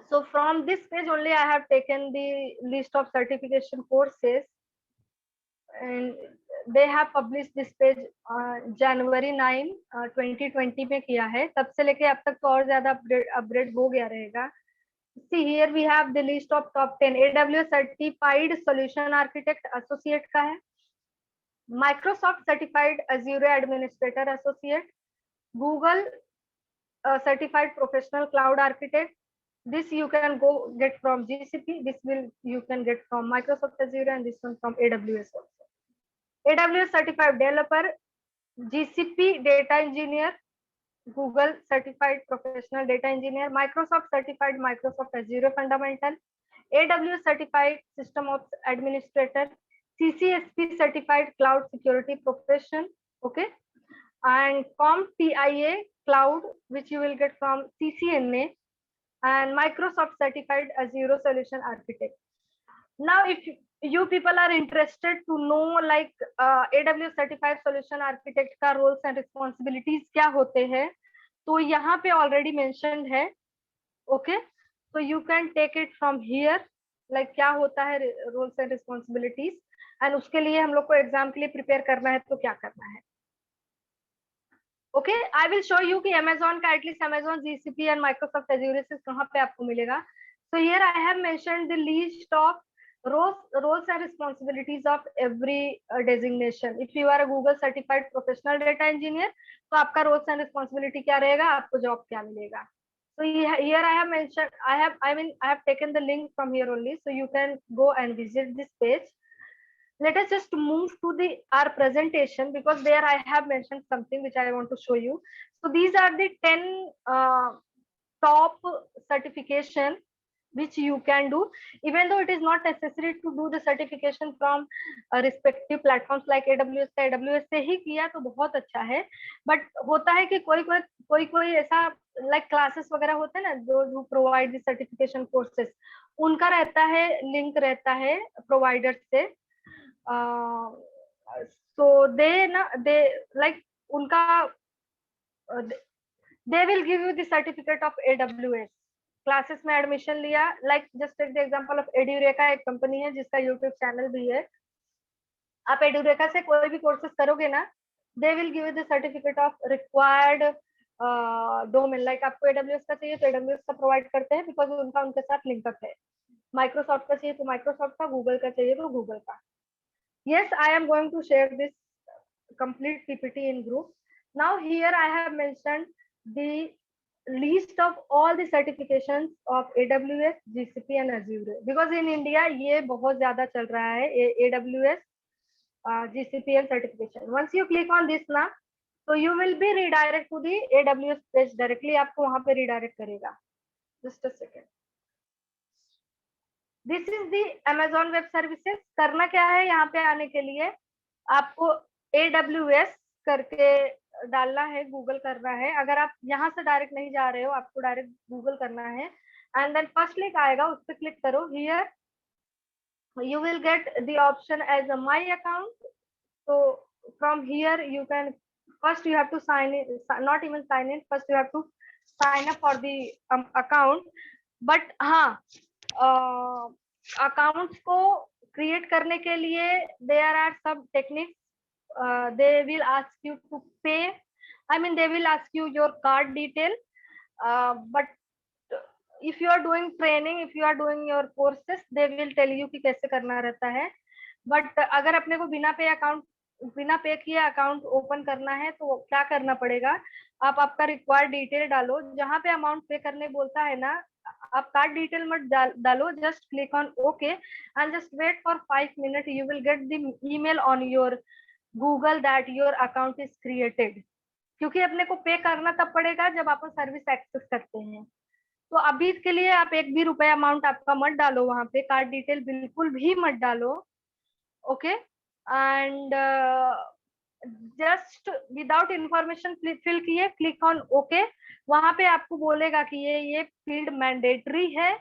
So from this page only I have taken the list of certification courses, and they have published this page January 9, 2020 में किया है. तब से लेके अब तक तो और ज्यादा अपग्रेड हो गया रहेगा. See, here we have the list of top 10. AWS certified solution architect associate का है, Microsoft certified Azure administrator associate, Google certified professional cloud architect. This you can go get from GCP. This you can get from Microsoft Azure, and this one from AWS also. AWS certified developer, GCP data engineer, Google certified professional data engineer, Microsoft certified Microsoft Azure fundamental, AWS certified system ops administrator, CCSP certified cloud security profession, Okay, and CompTIA Cloud, which you will get from CCNA, and Microsoft Certified Azure Solution Architect. Now, if you people are interested to know like AWS Certified Solution Architect का roles and responsibilities क्या होते हैं, तो यहाँ पे already mentioned है. Okay, so you can take it from here, like क्या होता है roles and responsibilities, and उसके लिए हम लोग को एग्जाम के लिए प्रिपेयर करना है तो क्या करना है. Okay, I will show you कि Amazon का at least Amazon GCP and Microsoft Azure से कहाँ पे आपको मिलेगा. So here I have mentioned the list of roles and responsibilities of every designation. If you are a Google certified professional data engineer, तो आपका roles and responsibility क्या रहेगा, आपको job क्या मिलेगा. So here I have mentioned, I have taken the link from here only, so you can go and visit this page. Let us just move to our presentation, because there I have mentioned something which I want to show you. So these are the 10 top certification which you can do, even though it is not necessary to do the certification from respective platforms like AWS का AWS से ही किया तो बहुत अच्छा है. But होता है कि कोई ऐसा like classes वगैरह होते हैं ना, those who provide the certification courses, उनका रहता है लिंक रहता है प्रोवाइडर से. So they like unka they will give you the certificate of AWS. Classes में एडमिशन लिया, like just take the example of Edureka, एक कंपनी है जिसका यूट्यूब चैनल भी है. आप Edureka से कोई भी कोर्सेस करोगे ना, they will give you the certificate of required domain. like आपको AWS का चाहिए तो AWS का प्रोवाइड करते हैं, बिकॉज उनका उनके साथ लिंकअप है. माइक्रोसॉफ्ट का चाहिए तो माइक्रोसॉफ्ट का, गूगल का चाहिए तो गूगल का. Yes, I am going to share this complete PPT in group. Now here I have mentioned the list of all the certifications of AWS, GCP and Azure, because in India ये बहुत ज़्यादा चल रहा है AWS, GCP and certification. Once you click on this now, so you will be redirect to the AWS page directly. आपको वहाँ पे redirect करेगा. Just a second. This is the Amazon web services. करना क्या है यहाँ पे आने के लिए, आपको AWS करके डालना है, गूगल करना है. अगर आप यहाँ से डायरेक्ट नहीं जा रहे हो, आपको डायरेक्ट गूगल करना है, एंड देन फर्स्ट लिंक आएगा, उस पर क्लिक करो. Here you will get the option as a my account. So from here you can, first you have to sign in, not even sign in, first you have to sign up for the account. but हाँ, accounts को create करने के लिए there are सब techniques. they will ask you to pay, I mean they will ask you your card detail, but if you are doing training, if you are doing your courses, they will tell you कि कैसे करना रहता है. But अगर अपने को बिना पे किए अकाउंट ओपन करना है तो क्या करना पड़ेगा, आप आपका रिक्वायर्ड डिटेल डालो. जहाँ पे अमाउंट पे करने बोलता है ना, आप कार्ड डिटेल मत डालो, just click on okay and just wait for 5 minute. You will get the email on your Google that your account is created. क्योंकि अपने को पे करना तब पड़ेगा जब आप सर्विस एक्सेस करते हैं. तो अभी के लिए आप एक भी रुपया अमाउंट आपका मत डालो वहां पे, कार्ड डिटेल बिल्कुल भी मत डालो. Okay, and just without information fill किए, क्लिक ऑन ओके. वहां पे आपको बोलेगा कि ये फील्ड मैंडेटरी है,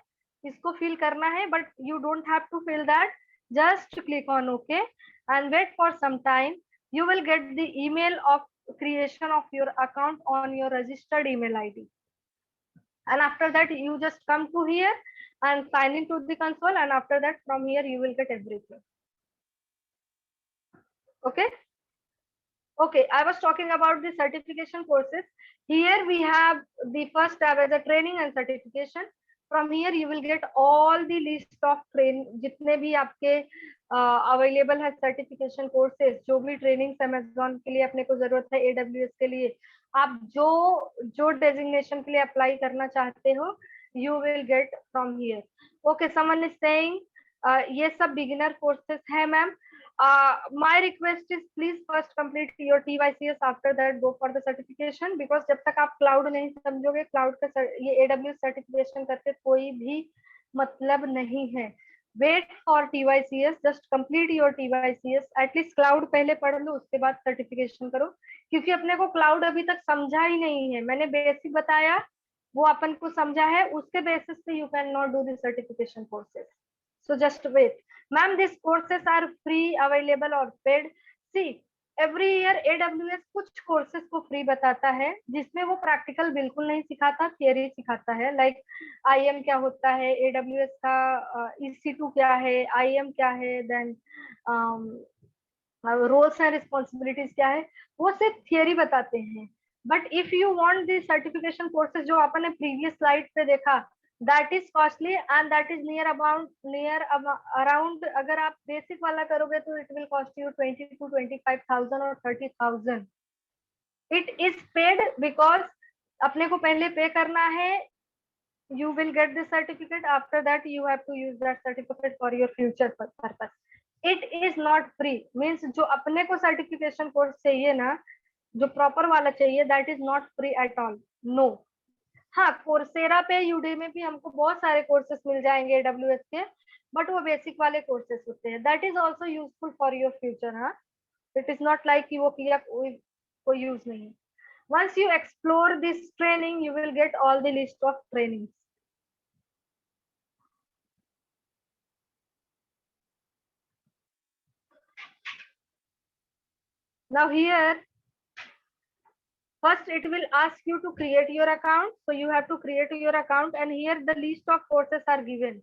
इसको फिल करना है, but you don't have to fill that. Just click on okay and wait for some time. You will get the email of creation of your account on your registered email ID. And after that you just come to here and sign into the console, and after that from here you will get everything. Okay, I was talking about the certification courses. Here we have the first tab as a training and certification. From here you will get all the list of जितने भी आपके available है certification courses, जो भी training Amazon के लिए अपने को जरूरत है, AWS के लिए, आप जो डेजिग्नेशन के लिए अप्लाई करना चाहते हो, you will get from here. Okay, someone is saying ये सब बिगिनर कोर्सेज है ma'am. My request is please first complete your TYCS, after that go for the certification, because जब तक आप क्लाउड नहीं समझोगे, क्लाउड का ये AWS सर्टिफिकेशन करके कोई भी मतलब नहीं है. Wait for TYCS, just complete your TYCS, at least cloud पहले पढ़ लो, उसके बाद सर्टिफिकेशन करो, क्योंकि अपने को क्लाउड अभी तक समझा ही नहीं है। मैंने बेसिक बताया, वो अपन को समझा है, उसके बेसिस पे you can not do the certification courses. So just wait ma'am, this courses are free, available और paid. See, every year AWS कुछ कोर्सेज को फ्री बताता है, जिसमें वो प्रैक्टिकल बिल्कुल नहीं सिखाता, थियरी सिखाता है। लाइक IAM क्या होता है, AWS का EC2 क्या है, IAM क्या है, देन रोल्स एंड रिस्पॉन्सिबिलिटीज क्या है, वो सिर्फ थियरी बताते हैं। But if you want the certification courses जो अपन ने प्रीवियस स्लाइड पे देखा, that is costly and that is near around, अगर आप बेसिक वाला करोगे तो it will cost you 20 to 25,000 और 30,000। इट इज पेड बिकॉज अपने को पहले पे करना है, you will get the certificate, after that you have to use that certificate for your future purpose. It is not free, means जो अपने को सर्टिफिकेशन कोर्स चाहिए ना, जो प्रॉपर वाला चाहिए, that is not free at all, no. हाँ, Coursera पे, यूडेमी पे हमको बहुत सारे कोर्सेस मिल जाएंगे AWS के, बट वो बेसिक वाले कोर्सेस होते हैं, that is also useful for your future. हाँ, इट इज नॉट लाइक कि वो किया कोई यूज नहीं। once you explore this training, you will get all the list of trainings. Now here, first it will ask you to create your account. So you have to create your account, and here the list of courses are given.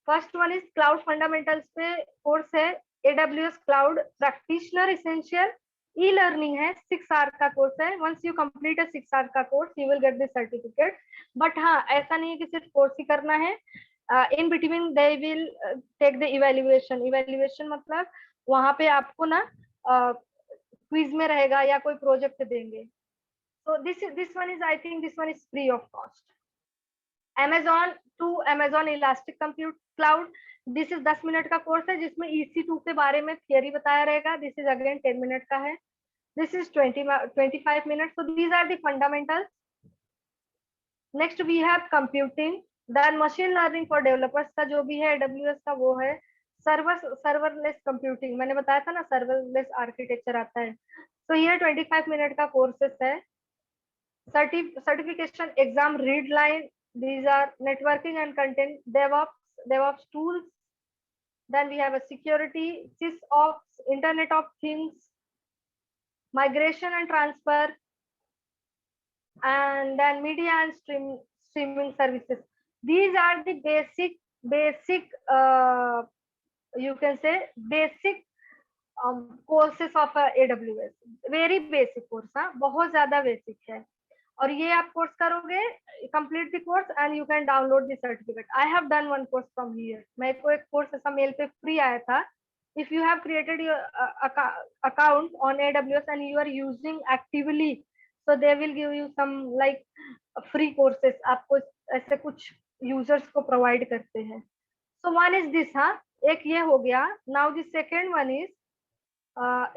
First one is Cloud Fundamentals पे course है, AWS Cloud Practitioner Essential, e-learning है, 6 hour का course है. Once you complete a 6 hour का course, you will get the certificate. But हाँ, ऐसा नहीं है कि सिर्फ course ही करना है. In between they will take the evaluation. Evaluation मतलब वहाँ पे आपको ना क्विज में रहेगा या कोई प्रोजेक्ट देंगे. So this one is, I think this one is free of cost. Amazon Elastic Compute Cloud, this is 10 minute का कोर्स है, जिसमें EC2 के बारे में थियरी बताया रहेगा. This is again 10 मिनट का है. This is 25 minutes. So these are the fundamentals. Next we have computing, then machine learning for developers का जो भी है AWS का, वो है serverless computing. मैंने बताया था ना, serverless architecture आता है. So here 25 मिनट का कोर्सेस है. Certification exam read line, these are networking and content, DevOps tools. Then we have a security, SysOps, Internet of Things, migration and transfer, and then media and streaming services. These are the basic you can say basic courses of AWS. Very basic course, हाँ, बहुत ज्यादा basic है. और ये आप course करोगे, complete the course and you can download the certificate. I have done one course from here. मेरे को एक कोर्स ऐसा मेल पे फ्री आया था. If you have created your account on AWS and you are using actively, so they will give you some like free courses. आपको ऐसे कुछ यूजर्स को प्रोवाइड करते हैं. So one is this. हाँ, एक ये हो गया. Now the second one is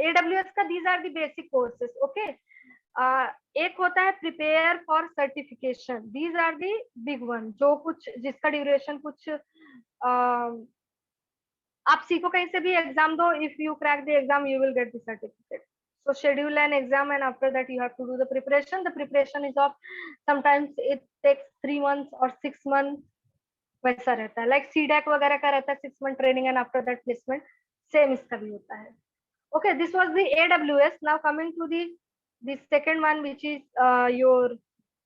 AWS का, these are the basic courses. Okay, एक होता है prepare for certification. These are the big one, जो कुछ जिसका ड्यूरेशन कुछ आप सीखो कहीं से भी, एग्जाम दो. If you crack the exam, you will get the certificate. So schedule an exam and after that you have to do the preparation. The preparation is of, sometimes it takes 3 months or 6 months. वैसा रहता है. Like CDAC वगैरह का रहता है 6 month training and after that placement. Same इसका भी होता है. Okay, this was the AWS. Now coming to the second one, which is your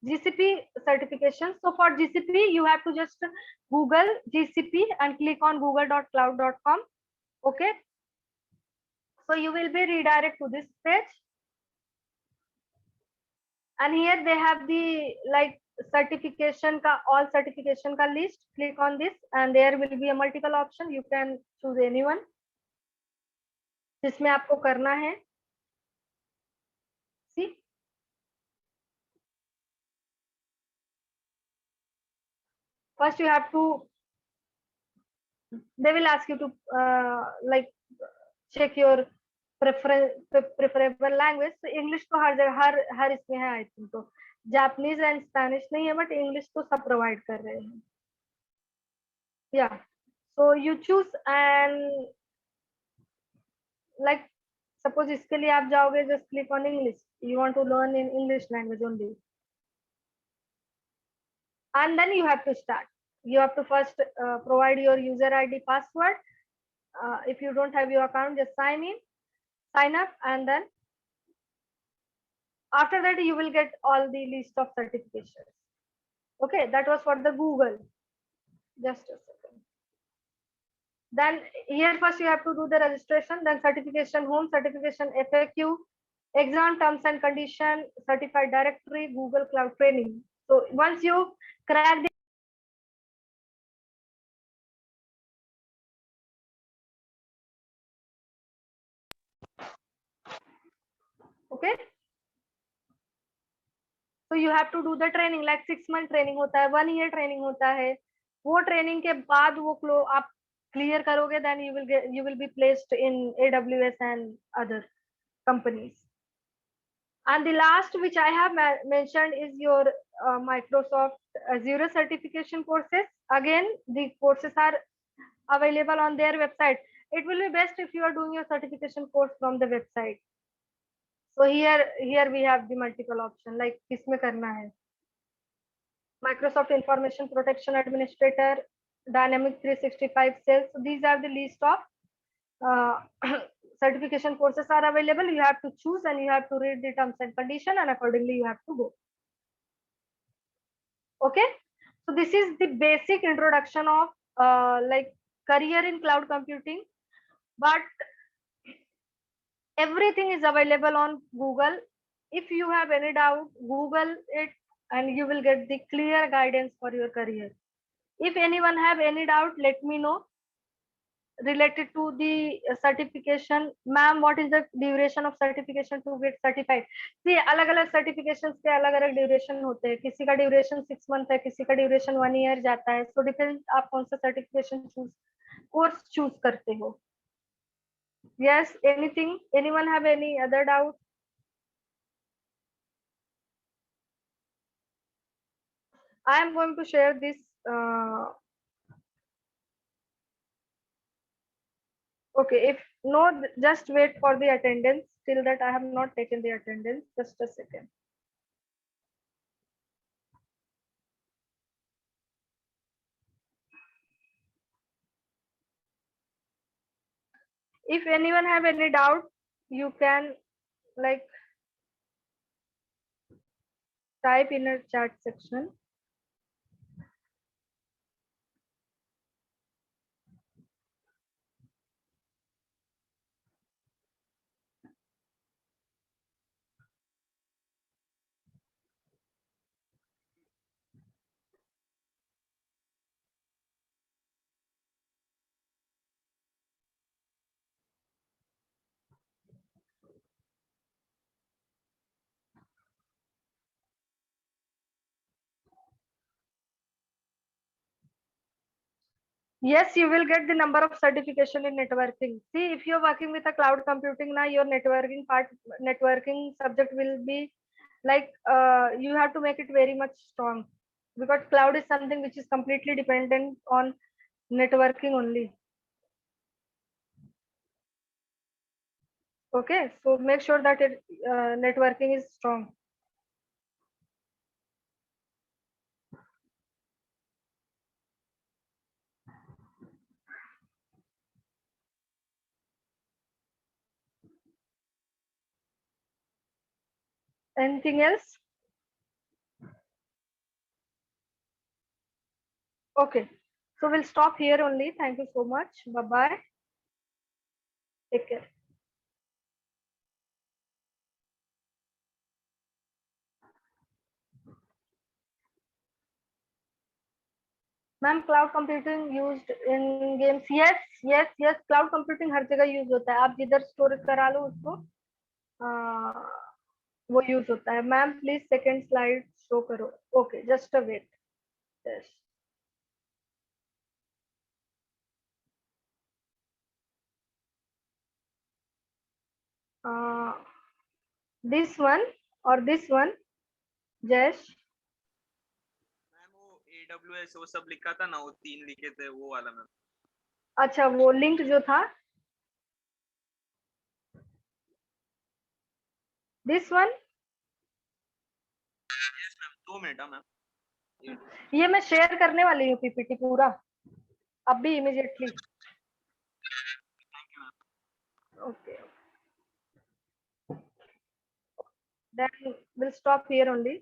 GCP certification. So for GCP, you have to just Google GCP and click on google.cloud.com. Okay, so you will be redirected to this page, and here they have the like certification ka, all certification ka list. Click on this and there will be a multiple option. You can choose anyone जिसमें आपको करना है. See, first you have to, they will ask you to like check your preferable language. So English तो हर जगह हर इसमें है. I think तो Japanese and Spanish नहीं है, but English तो सब provide कर रहे हैं. Yeah, So you choose and like suppose इसके लिए आप जाओगे, just click on English. You want to learn in English language only, and then you have to start. You have to first provide your user ID password. If you don't have your account, just sign up, and then after that you will get all the list of certifications. Okay, that was for the Google. Just a second. Then here first you have to do the registration, then certification home, certification FAQ, exam terms and condition, certified directory, Google Cloud training. So once you crack the okay, so you have to do the training, like 6 month training होता है, 1 year training होता है. वो training के बाद वो आप clear करोगे, then you will be placed in AWS and other companies. And the last which I have mentioned is your Microsoft Azure certification courses. Again, the courses are available on their website. It will be best if you are doing your certification course from the website. So here we have the multiple option, like किसमें करना है. Microsoft Information Protection Administrator, Dynamics 365 Sales. So these are the list of certification courses are available. You have to choose and you have to read the terms and condition, and accordingly you have to go. Okay, so this is the basic introduction of like career in cloud computing, but everything is available on Google. If you have any doubt, Google it and you will get the clear guidance for your career. If anyone have any doubt, let me know related to the certification. Ma'am, what is the duration of certification to get certified? See, अलग अलग certifications के अलग अलग duration होते हैं. किसी का duration 6 month है, किसी का duration 1 year जाता है. So depends आप कौन सा certification course choose करते हो. Yes, anything? Anyone have any other doubt? I am going to share this. Okay, if no, just wait for the attendance. Till that, I have not taken the attendance. Just a second. If anyone have any doubt, you can like type in a chat section. Yes, you will get the number of certification in networking. See, if you're working with a cloud computing now, your networking subject will be like you have to make it very much strong, because cloud is something which is completely dependent on networking only. Okay, so make sure that networking is strong. Anything else? Okay, so we'll stop here only. Thank you so much. Bye bye. Take care. Ma'am cloud computing used in games. Yes yes yes, cloud computing हर जगह use होता है. आप जिधर storage करा लो उसको वो use होता है. Ma'am please second slide show करो. Okay, just a wait. Yes, this one और दिस वन. जयेश, मैम वो AWS वो सब लिखा था ना, वो 3 लिखे थे वो वाला मैम. अच्छा, वो लिंक जो था, this one, yes ma'am, 2 minute ma'am. ये मैं शेयर करने वाली हूँ पीपीटी पूरा अभी immediately. Okay, then we'll stop here only.